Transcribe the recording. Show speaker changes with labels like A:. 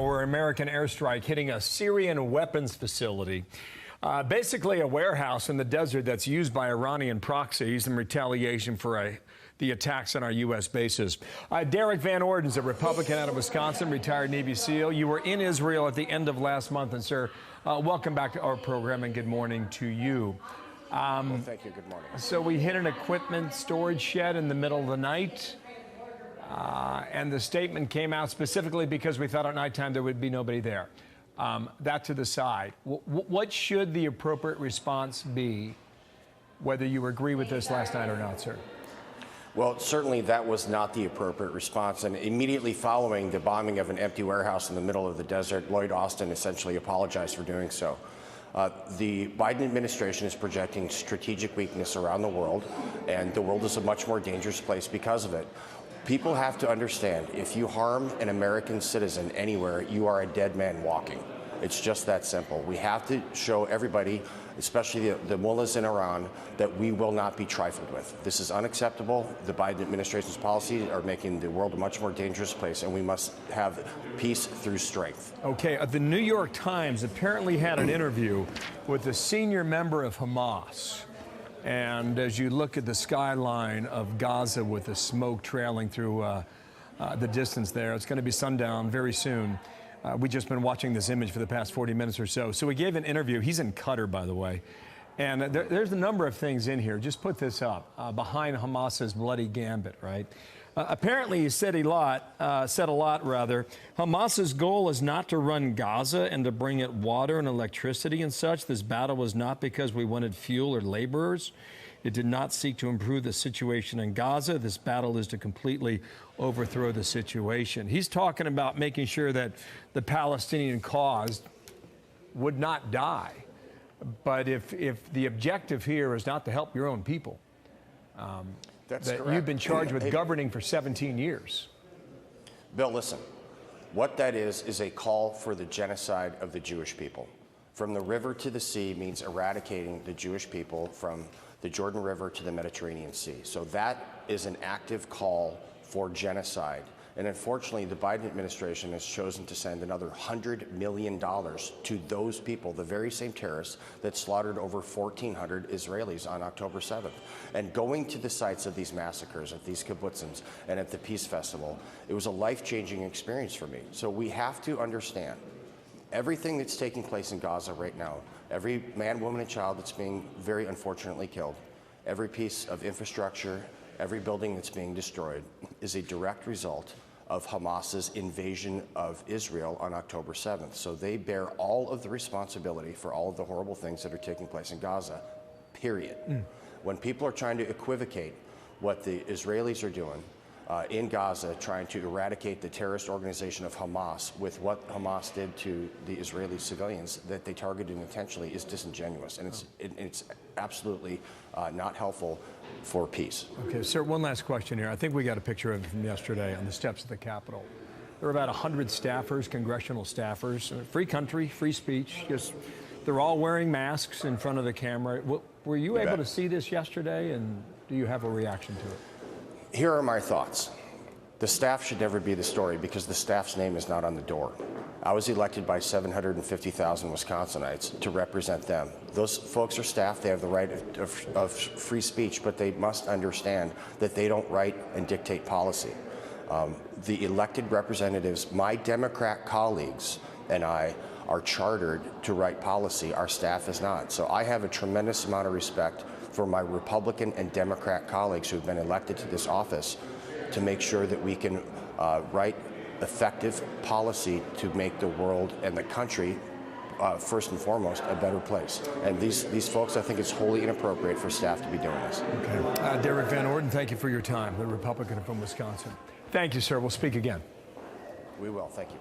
A: now, where an American airstrike hitting a Syrian weapons facility. Basically a warehouse in the desert that's used by Iranian proxies in retaliation for the attacks on our U.S. bases. Derek Van Orden is a Republican out of Wisconsin, retired Navy SEAL. You were in Israel at the end of last month, and sir, welcome back to our program, and good morning to you.
B: Well, thank you. Good morning.
A: So we hit an equipment storage shed in the middle of the night, and the statement came out specifically because we thought at nighttime there would be nobody there. That to the side. What should the appropriate response be, whether you agree with this last night or not, sir?
B: Well, certainly that was not the appropriate response. And immediately following the bombing of an empty warehouse in the middle of the desert, Lloyd Austin essentially apologized for doing so. The Biden administration is projecting strategic weakness around the world, and the world is a much more dangerous place because of it. People have to understand, if you harm an American citizen anywhere, you are a dead man walking. It's just that simple. We have to show everybody, especially the mullahs in Iran, that we will not be trifled with. This is unacceptable. The Biden administration's policies are making the world a much more dangerous place, and we must have peace through strength.
A: Okay, the New York Times apparently had an interview with a senior member of Hamas. And as you look at the skyline of Gaza with the smoke trailing through the distance there, it's going to be sundown very soon. We've just been watching this image for the past 40 minutes or so. So we gave an interview. He's in Qatar, by the way. And there's a number of things in here. Just put this up. Behind Hamas's bloody gambit, right? Apparently, he said a lot. Hamas's goal is not to run Gaza and to bring it water and electricity and such. This battle was not because we wanted fuel or laborers. It did not seek to improve the situation in Gaza. This battle is to completely overthrow the situation. He's talking about making sure that the Palestinian cause would not die. But if the objective here is not to help your own people,
B: That's
A: that
B: correct.
A: you've been charged with governing for 17 years.
B: Bill, listen. What that is a call for the genocide of the Jewish people. From the river to the sea means eradicating the Jewish people from the Jordan River to the Mediterranean Sea. So that is an active call for genocide. And unfortunately, the Biden administration has chosen to send another $100 million to those people, the very same terrorists that slaughtered over 1,400 Israelis on October 7th. And going to the sites of these massacres, at these kibbutzim, and at the Peace Festival, it was a life-changing experience for me. So we have to understand everything that's taking place in Gaza right now, every man, woman, and child that's being very unfortunately killed, every piece of infrastructure, every building that's being destroyed is a direct result of Hamas's invasion of Israel on October 7th. So they bear all of the responsibility for all of the horrible things that are taking place in Gaza, period. When people are trying to equivocate what the Israelis are doing in Gaza, trying to eradicate the terrorist organization of Hamas with what Hamas did to the Israeli civilians that they targeted intentionally, is disingenuous. And it's absolutely not helpful for peace.
A: Okay, sir, one last question here. I think we got a picture of him yesterday on the steps of the Capitol. There were about 100 staffers, congressional staffers. Free country, free speech. They're all wearing masks in front of the camera. Were you able to see this yesterday, and do you have a reaction to it?
B: Here are my thoughts. The staff should never be the story because the staff's name is not on the door. I was elected by 750,000 Wisconsinites to represent them. Those folks are staff. They have the right of free speech, but they must understand that they don't write and dictate policy. The elected representatives, my Democrat colleagues and I, are chartered to write policy. Our staff is not. So I have a tremendous amount of respect for my Republican and Democrat colleagues who have been elected to this office to make sure that we can write effective policy to make the world and the country, first and foremost, a better place. And these folks, I think it's wholly inappropriate for staff to be doing this.
A: Okay. Derek Van Orden, thank you for your time, the Republican from Wisconsin. Thank you, sir. We'll speak again.
B: We will. Thank you.